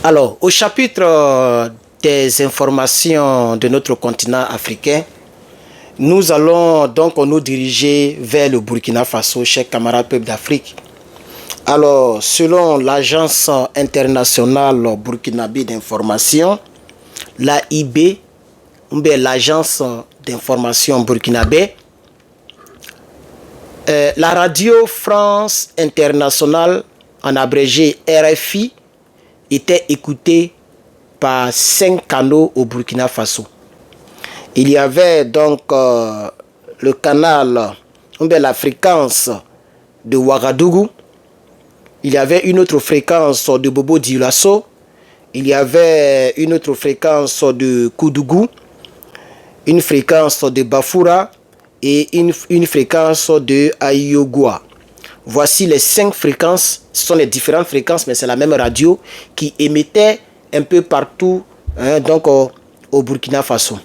Alors, au chapitre des informations de notre continent africain, nous allons donc nous diriger vers le Burkina Faso, chers camarades peuples d'Afrique. Alors, selon l'Agence internationale burkinabé d'information, l'AIB, l'Agence d'information burkinabé, la radio France internationale, en abrégé RFI, était écoutée par 5 canaux au Burkina Faso. Il y avait donc le canal, la fréquence de Ouagadougou. Il y avait une autre fréquence de Bobo Dioulasso. Il y avait une autre fréquence de Koudougou. Une fréquence de Bafoura. Et une fréquence de Ayogoua. Voici les 5 fréquences. Ce sont les différentes fréquences, mais c'est la même radio qui émettait un peu partout, donc au Burkina Faso.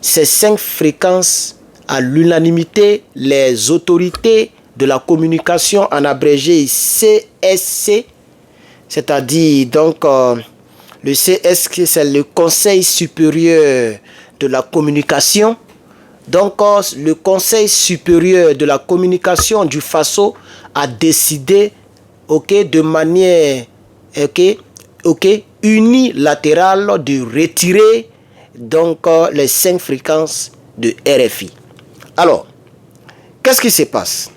Ces 5 fréquences, à l'unanimité, les autorités de la communication, en abrégé CSC, c'est-à-dire donc le CSC, c'est le Conseil supérieur de la communication. Donc le Conseil supérieur de la communication du Faso a décidé, de manière unilatérale, de retirer donc les 5 fréquences de RFI. Alors, qu'est-ce qui se passe?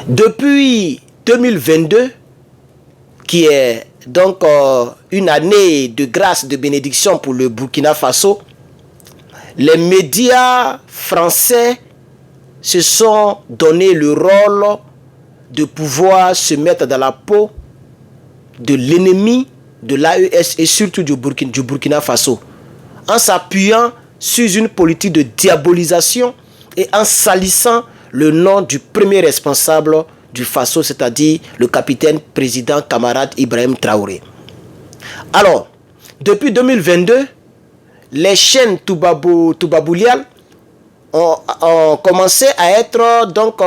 Depuis 2022, qui est donc une année de grâce, de bénédiction pour le Burkina Faso, les médias français se sont donné le rôle de pouvoir se mettre dans la peau de l'ennemi de l'AES et surtout du Burkina Faso, en s'appuyant sur une politique de diabolisation et en salissant le nom du premier responsable du Faso, c'est-à-dire le capitaine président camarade Ibrahim Traoré. Alors, depuis 2022, les chaînes Toubaboulial ont commencé à être donc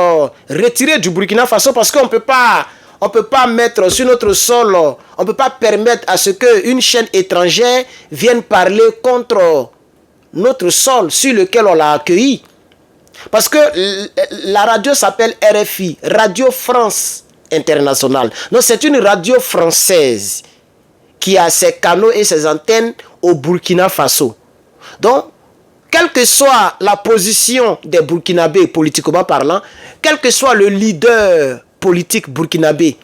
retirées du Burkina Faso parce qu'on peut pas mettre sur notre sol, on peut pas permettre à ce qu'une chaîne étrangère vienne parler contre notre sol sur lequel on l'a accueilli. Parce que la radio s'appelle RFI, Radio France Internationale. Donc c'est une radio française qui a ses canaux et ses antennes au Burkina Faso. Donc, quelle que soit la position des Burkinabés politiquement parlant, quel que soit le leader politique burkinabé,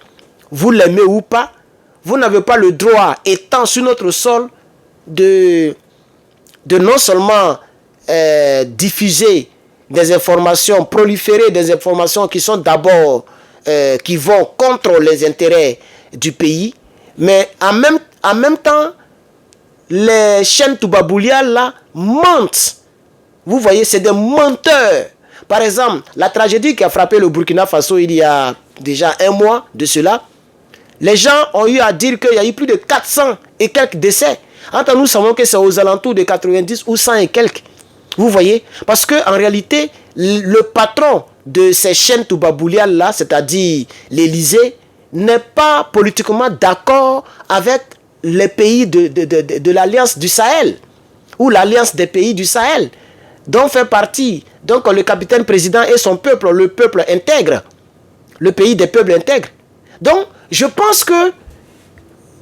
vous l'aimez ou pas, vous n'avez pas le droit, étant sur notre sol, de non seulement diffuser des informations, proliférer des informations qui sont d'abord, qui vont contre les intérêts du pays, mais en même temps, les chaînes Toubaboulial là mentent. Vous voyez, c'est des menteurs. Par exemple, la tragédie qui a frappé le Burkina Faso il y a déjà 1 mois de cela, les gens ont eu à dire qu'il y a eu plus de 400 et quelques décès. Entre nous savons que c'est aux alentours de 90 ou 100 et quelques. Vous voyez, parce qu'en réalité, le patron de ces chaînes Toubaboulial là, c'est-à-dire l'Élysée, n'est pas politiquement d'accord avec les pays de l'Alliance du Sahel ou l'Alliance des pays du Sahel, dont fait partie donc le capitaine président et son peuple, le peuple intègre, le pays des peuples intègres. Donc, je pense que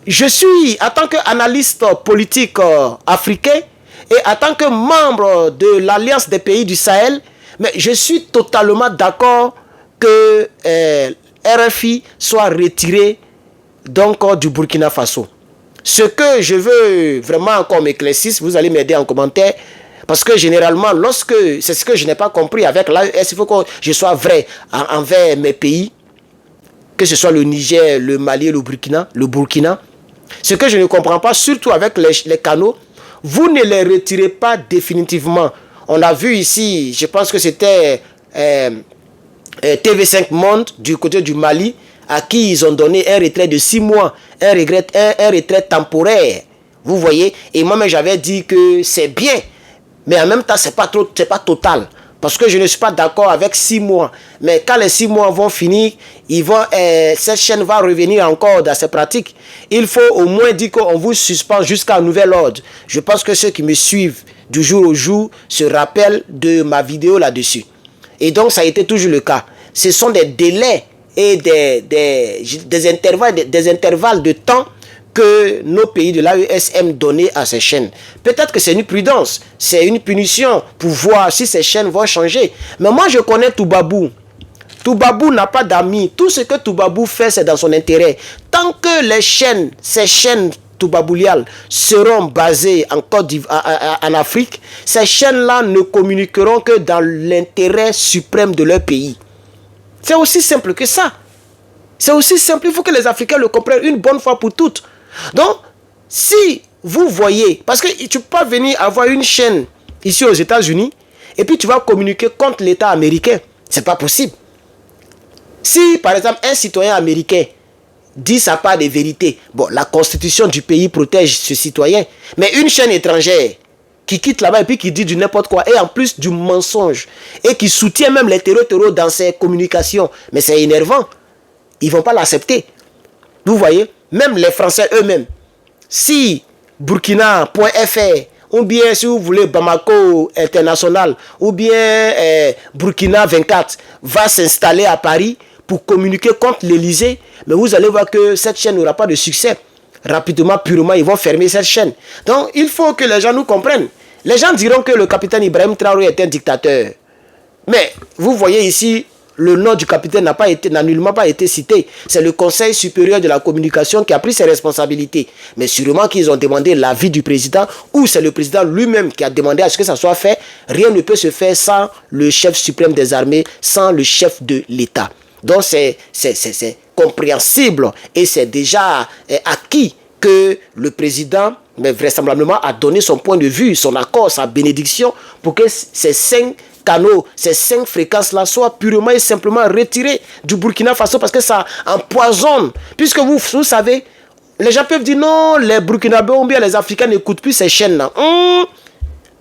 je suis, en tant qu'analyste politique africain et en tant que membre de l'Alliance des pays du Sahel, mais je suis totalement d'accord que RFI soit retiré donc du Burkina Faso. Ce que je veux vraiment qu'on m'éclaircisse, vous allez m'aider en commentaire, parce que généralement, c'est ce que je n'ai pas compris avec l'AES, il faut que je sois vrai envers mes pays, que ce soit le Niger, le Mali, le Burkina. Ce que je ne comprends pas, surtout avec les canaux, vous ne les retirez pas définitivement. On a vu ici, je pense que c'était TV5 Monde du côté du Mali, à qui ils ont donné un retrait de 6 mois, un retrait temporaire. Vous voyez, et moi-même j'avais dit que c'est bien, mais en même temps c'est pas total. Parce que je ne suis pas d'accord avec 6 mois. Mais quand les 6 mois vont finir, cette chaîne va revenir encore dans ses pratiques. Il faut au moins dire qu'on vous suspend jusqu'à un nouvel ordre. Je pense que ceux qui me suivent du jour au jour se rappellent de ma vidéo là-dessus. Et donc, ça a été toujours le cas. Ce sont des délais et des intervalles de temps que nos pays de l'AESM donnaient à ces chaînes. Peut-être que c'est une prudence, c'est une punition pour voir si ces chaînes vont changer. Mais moi, je connais Toubabou. Toubabou n'a pas d'amis. Tout ce que Toubabou fait, c'est dans son intérêt. Tant que ces chaînes toubabouliales seront basées en Côte d'Ivoire, en Afrique, ces chaînes-là ne communiqueront que dans l'intérêt suprême de leur pays. C'est aussi simple que ça. C'est aussi simple. Il faut que les Africains le comprennent une bonne fois pour toutes. Donc, si vous voyez, parce que tu peux pas venir avoir une chaîne ici aux États-Unis et puis tu vas communiquer contre l'État américain. C'est pas possible. Si, par exemple, un citoyen américain dit sa part de vérité, bon, la constitution du pays protège ce citoyen, mais une chaîne étrangère qui quitte là-bas et puis qui dit du n'importe quoi, et en plus du mensonge, et qui soutient même les terreaux dans ses communications, mais c'est énervant. Ils ne vont pas l'accepter. Vous voyez, même les Français eux-mêmes, si Burkina.fr, ou bien si vous voulez Bamako International, ou bien Burkina 24 va s'installer à Paris pour communiquer contre l'Élysée, mais vous allez voir que cette chaîne n'aura pas de succès. Rapidement, purement, ils vont fermer cette chaîne. Donc, il faut que les gens nous comprennent. Les gens diront que le capitaine Ibrahim Traoré est un dictateur. Mais, vous voyez ici, le nom du capitaine n'a nullement pas été cité. C'est le Conseil supérieur de la communication qui a pris ses responsabilités. Mais sûrement qu'ils ont demandé l'avis du président, ou c'est le président lui-même qui a demandé à ce que ça soit fait. Rien ne peut se faire sans le chef suprême des armées, sans le chef de l'État. Donc c'est compréhensible et c'est déjà acquis que le président, mais vraisemblablement, a donné son point de vue, son accord, sa bénédiction pour que ces 5 canaux, ces 5 fréquences-là soient purement et simplement retirées du Burkina Faso parce que ça empoisonne. Puisque vous savez, les gens peuvent dire non, les Burkinabés ou bien les Africains n'écoutent plus ces chaînes-là.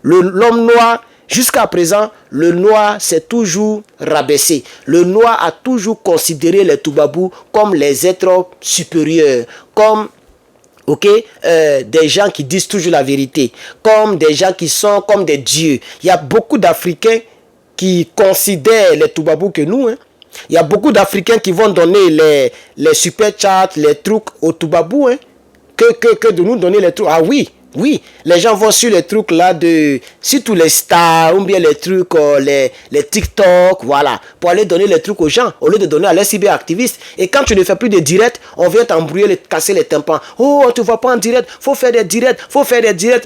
L'homme noir, jusqu'à présent, le noir s'est toujours rabaissé. Le noir a toujours considéré les Toubabous comme les êtres supérieurs, comme des gens qui disent toujours la vérité, comme des gens qui sont comme des dieux. Il y a beaucoup d'Africains qui considèrent les Toubabous que nous. Il y a beaucoup d'Africains qui vont donner les super chats, les trucs aux Toubabous, que de nous donner les trucs. Ah oui, oui, les gens vont sur les trucs là surtout les stars, ou bien les trucs, les TikTok, voilà, pour aller donner les trucs aux gens, au lieu de donner à les cyberactivistes. Et quand tu ne fais plus de direct, on vient t'embrouiller, casser les tympans. Oh, tu ne vois pas en direct, faut faire des directs,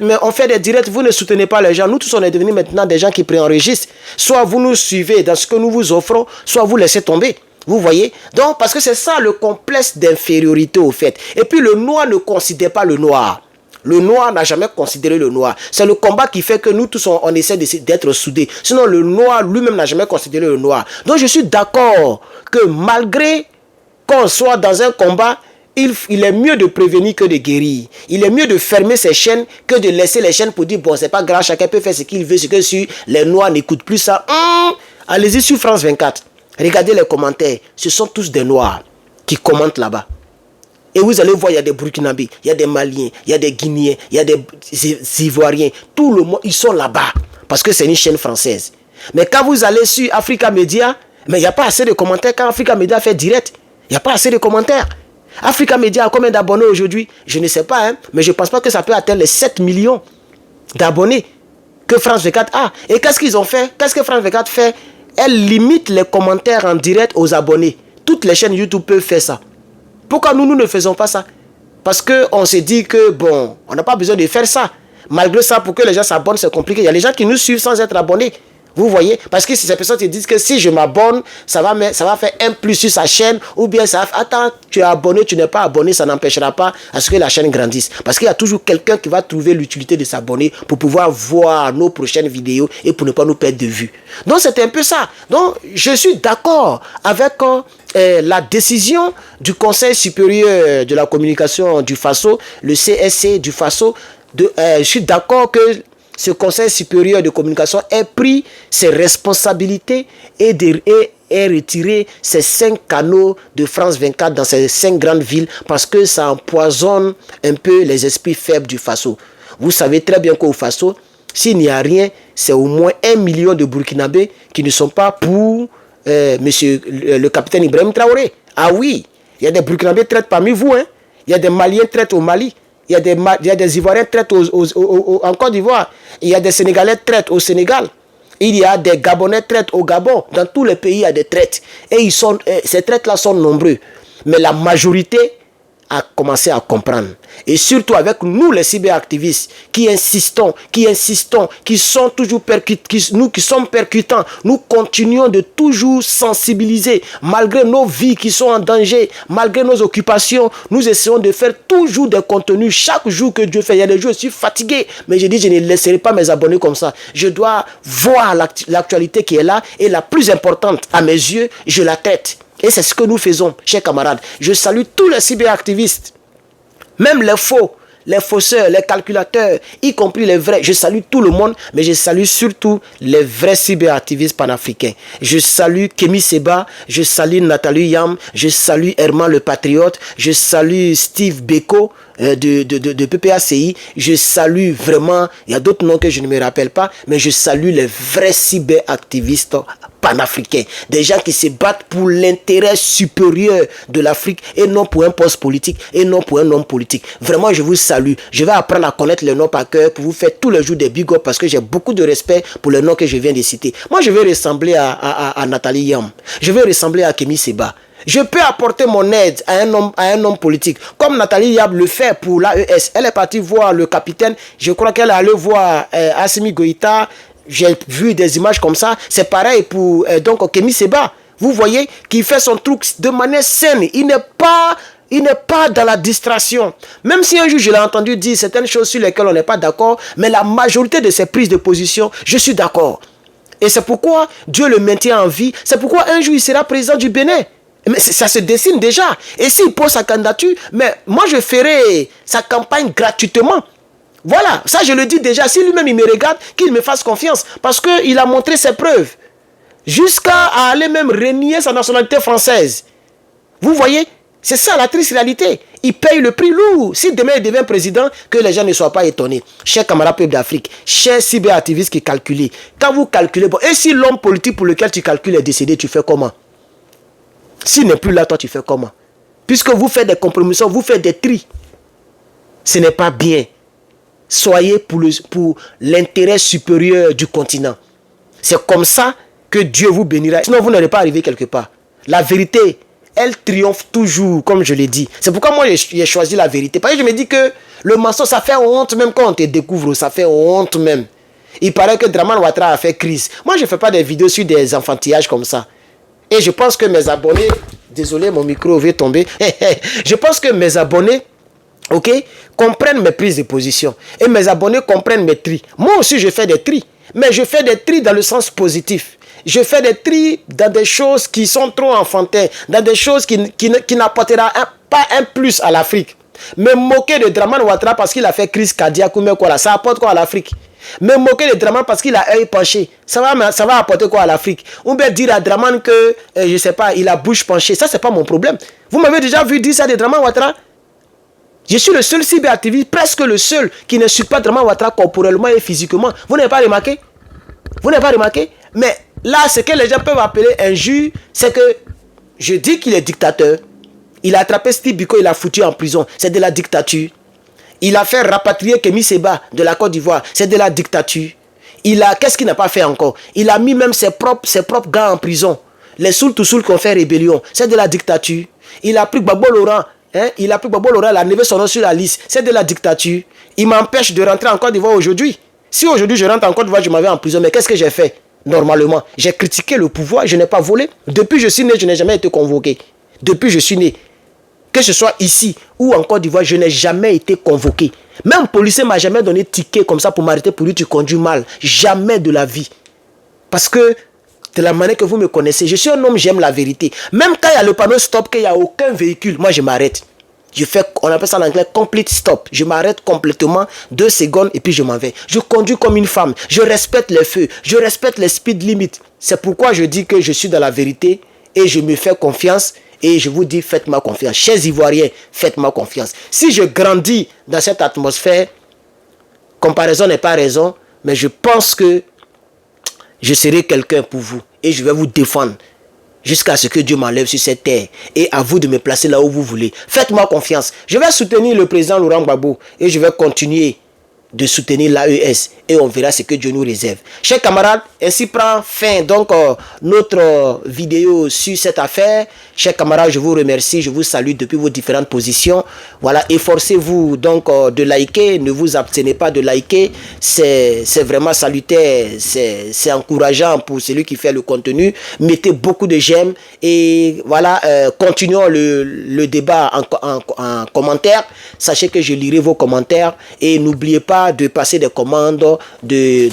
mais on fait des directs, vous ne soutenez pas les gens. Nous tous, on est devenus maintenant des gens qui préenregistrent. Soit vous nous suivez dans ce que nous vous offrons, soit vous laissez tomber. Vous voyez? Donc, parce que c'est ça le complexe d'infériorité au fait. Et puis le noir ne considère pas le noir. Le noir n'a jamais considéré le noir. C'est le combat qui fait que nous tous, on essaie d'être soudés. Sinon, le noir lui-même n'a jamais considéré le noir. Donc, je suis d'accord que malgré qu'on soit dans un combat, il est mieux de prévenir que de guérir. Il est mieux de fermer ses chaînes que de laisser les chaînes pour dire, bon, c'est pas grave, chacun peut faire ce qu'il veut. C'est que si les noirs n'écoutent plus ça, allez-y sur France 24. Regardez les commentaires. Ce sont tous des noirs qui commentent là-bas. Et vous allez voir, il y a des Burkinabés, il y a des Maliens, il y a des Guinéens, il y a des Ivoiriens. Tout le monde, ils sont là-bas. Parce que c'est une chaîne française. Mais quand vous allez sur Africa Media, mais il n'y a pas assez de commentaires quand Africa Media fait direct. Il n'y a pas assez de commentaires. Africa Media a combien d'abonnés aujourd'hui? Je ne sais pas, mais je ne pense pas que ça peut atteindre les 7 millions d'abonnés que France 24 a. Et qu'est-ce qu'ils ont fait? Qu'est-ce que France 24 fait? Elle limite les commentaires en direct aux abonnés. Toutes les chaînes YouTube peuvent faire ça. Pourquoi nous ne faisons pas ça? Parce qu'on se dit que, bon, on n'a pas besoin de faire ça. Malgré ça, pour que les gens s'abonnent, c'est compliqué. Il y a des gens qui nous suivent sans être abonnés. Vous voyez? Parce que ces personnes te disent que si je m'abonne, ça va faire un plus sur sa chaîne. Ou bien ça va faire, attends, tu es abonné, tu n'es pas abonné, ça n'empêchera pas à ce que la chaîne grandisse. Parce qu'il y a toujours quelqu'un qui va trouver l'utilité de s'abonner pour pouvoir voir nos prochaines vidéos et pour ne pas nous perdre de vue. Donc c'est un peu ça. Donc je suis d'accord avec la décision du Conseil supérieur de la communication du Faso, le CSC du Faso. Je suis d'accord que ce Conseil supérieur de communication ait pris ses responsabilités et ait retiré ces 5 canaux de France 24 dans ces 5 grandes villes parce que ça empoisonne un peu les esprits faibles du Faso. Vous savez très bien qu'au Faso, s'il n'y a rien, c'est au moins 1 million de Burkinabés qui ne sont pas pour monsieur le capitaine Ibrahim Traoré. Ah oui, il y a des Burkinabés traitent parmi vous, hein. Il y a des Maliens traitent au Mali. Il y a des Ivoiriens traitent en Côte d'Ivoire. Il y a des Sénégalais traitent au Sénégal. Il y a des Gabonais traitent au Gabon. Dans tous les pays, il y a des traites. Et ces traites-là sont nombreux. Mais la majorité a commencé à comprendre. Et surtout avec nous, les cyberactivistes, qui insistons, qui sont toujours qui sommes percutants, nous continuons de toujours sensibiliser, malgré nos vies qui sont en danger, malgré nos occupations, nous essayons de faire toujours des contenus. Chaque jour que Dieu fait, il y a des jours, je suis fatigué, mais je dis, je ne laisserai pas mes abonnés comme ça. Je dois voir l'actualité qui est là, et la plus importante, à mes yeux, je la traite. Et c'est ce que nous faisons, chers camarades. Je salue tous les cyberactivistes, même les faux, les fausseurs, les calculateurs, y compris les vrais. Je salue tout le monde, mais je salue surtout les vrais cyberactivistes panafricains. Je salue Kémy Séba, je salue Nathalie Yam, je salue Herman le Patriote, je salue Steve Beko de PPACI. Je salue vraiment, il y a d'autres noms que je ne me rappelle pas, mais je salue les vrais cyberactivistes panafricains, des gens qui se battent pour l'intérêt supérieur de l'Afrique et non pour un poste politique et non pour un homme politique. Vraiment, je vous salue. Je vais apprendre à connaître les noms par cœur pour vous faire tous les jours des big ups parce que j'ai beaucoup de respect pour les noms que je viens de citer. Moi, je vais ressembler à Nathalie Yam. Je vais ressembler à Kémy Séba. Je peux apporter mon aide à un homme politique, comme Nathalie Yam le fait pour l'AES. Elle est partie voir le capitaine. Je crois qu'elle est allée voir Assimi Goïta. J'ai vu des images comme ça. C'est pareil pour Kémy Séba. Vous voyez qu'il fait son truc de manière saine. Il n'est pas dans la distraction. Même si un jour je l'ai entendu dire certaines choses sur lesquelles on n'est pas d'accord, mais la majorité de ses prises de position, je suis d'accord. Et c'est pourquoi Dieu le maintient en vie. C'est pourquoi un jour il sera président du Bénin. Mais ça se dessine déjà. Et s'il pose sa candidature, mais moi je ferai sa campagne gratuitement. Voilà, ça je le dis déjà. Si lui-même il me regarde, qu'il me fasse confiance. Parce qu'il a montré ses preuves. Jusqu'à aller même renier sa nationalité française. Vous voyez, c'est ça la triste réalité. Il paye le prix lourd. Si demain il devient président, que les gens ne soient pas étonnés. Chers camarades peuple d'Afrique, chers cyberactivistes qui calculent. Quand vous calculez, bon, et si l'homme politique pour lequel tu calcules est décédé, tu fais comment? S'il n'est plus là, toi tu fais comment? Puisque vous faites des compromissions, vous faites des tris. Ce n'est pas bien. Soyez pour l'intérêt supérieur du continent. C'est comme ça que Dieu vous bénira. Sinon, vous n'allez pas arriver quelque part. La vérité, elle triomphe toujours, comme je l'ai dit. C'est pourquoi moi, j'ai choisi la vérité. Parce que je me dis que le mensonge, ça fait honte même quand on te découvre. Ça fait honte même. Il paraît que Draman Ouattara a fait crise. Moi, je ne fais pas des vidéos sur des enfantillages comme ça. Et je pense que mes abonnés... Désolé, mon micro va tomber. Je pense que mes abonnés... Ok, comprennent mes prises de position. Et mes abonnés comprennent mes tris. Moi aussi, je fais des tris. Mais je fais des tris dans le sens positif. Je fais des tris dans des choses qui sont trop enfantines. Dans des choses qui n'apporteront pas un plus à l'Afrique. Me moquer de Draman Ouattara parce qu'il a fait crise cardiaque ou quoi là, ça apporte quoi à l'Afrique? Me moquer de Draman parce qu'il a œil penché, ça va apporter quoi à l'Afrique? Ou bien dire à Draman que, je sais pas, il a bouche penchée, ça c'est pas mon problème. Vous m'avez déjà vu dire ça de Draman Ouattara? Je suis le seul cyberactiviste, presque le seul, qui ne suit pas Draman Ouattara corporellement et physiquement. Vous n'avez pas remarqué? Vous n'avez pas remarqué? Mais là, ce que les gens peuvent appeler injure, c'est que je dis qu'il est dictateur. Il a attrapé Steve Biko, il l'a foutu en prison. C'est de la dictature. Il a fait rapatrier Kémy Séba de la Côte d'Ivoire. C'est de la dictature. Qu'est-ce qu'il n'a pas fait encore? Il a mis même ses propres gars en prison. Les Soul-to-Soul qui ont fait rébellion. C'est de la dictature. Il a pris Gbagbo Laurent. Il a pris Gbagbo Laurent, il a levé son nom sur la liste. C'est de la dictature. Il m'empêche de rentrer en Côte d'Ivoire aujourd'hui. Si aujourd'hui je rentre en Côte d'Ivoire, je m'avais en prison. Mais qu'est-ce que j'ai fait? Normalement, j'ai critiqué le pouvoir. Je n'ai pas volé. Depuis que je suis né, je n'ai jamais été convoqué. Depuis que je suis né. Que ce soit ici ou en Côte d'Ivoire, je n'ai jamais été convoqué. Même le policier ne m'a jamais donné ticket comme ça pour m'arrêter pour dire tu conduis mal. Jamais de la vie. Parce que de la manière que vous me connaissez, je suis un homme, j'aime la vérité. Même quand il y a le panneau stop, qu'il n'y a aucun véhicule, moi je m'arrête. Je fais, on appelle ça en anglais complete stop. Je m'arrête complètement 2 secondes et puis je m'en vais. Je conduis comme une femme. Je respecte les feux. Je respecte les speed limits. C'est pourquoi je dis que je suis dans la vérité et je me fais confiance. Et je vous dis, faites-moi confiance. Chers Ivoiriens, faites-moi confiance. Si je grandis dans cette atmosphère, comparaison n'est pas raison, mais je pense que je serai quelqu'un pour vous. Et je vais vous défendre jusqu'à ce que Dieu m'enlève sur cette terre. Et à vous de me placer là où vous voulez. Faites-moi confiance. Je vais soutenir le président Laurent Gbagbo. Et je vais continuer de soutenir l'AES. Et on verra ce que Dieu nous réserve. Chers camarades, ainsi prend fin donc notre vidéo sur cette affaire. Chers camarades, je vous remercie. Je vous salue depuis vos différentes positions. Voilà, efforcez-vous donc de liker. Ne vous abstenez pas de liker. C'est vraiment salutaire. C'est encourageant pour celui qui fait le contenu. Mettez beaucoup de j'aime. Et voilà, continuons le débat en commentaire. Sachez que je lirai vos commentaires. Et n'oubliez pas de passer des commandes de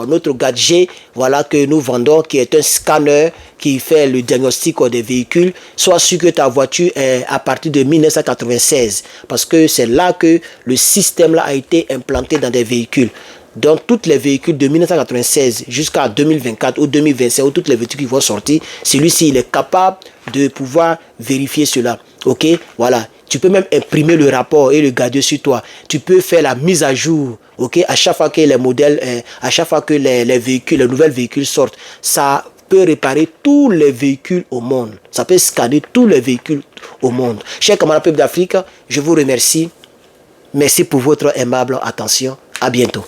notre gadget, voilà, que nous vendons, qui est un scanner qui fait le diagnostic des véhicules. Sois sûr que ta voiture est à partir de 1996, parce que c'est là que le système là a été implanté dans des véhicules. Donc, tous les véhicules de 1996 jusqu'à 2024 ou 2025, ou toutes les véhicules qui vont sortir, celui-ci, il est capable de pouvoir vérifier cela. Ok, voilà. Tu peux même imprimer le rapport et le garder sur toi. Tu peux faire la mise à jour. Ok, à chaque fois que les modèles, à chaque fois que les véhicules, les nouvelles véhicules sortent, ça peut réparer tous les véhicules au monde. Ça peut scanner tous les véhicules au monde. Chers camarades peuple d'Afrique, je vous remercie. Merci pour votre aimable attention. À bientôt.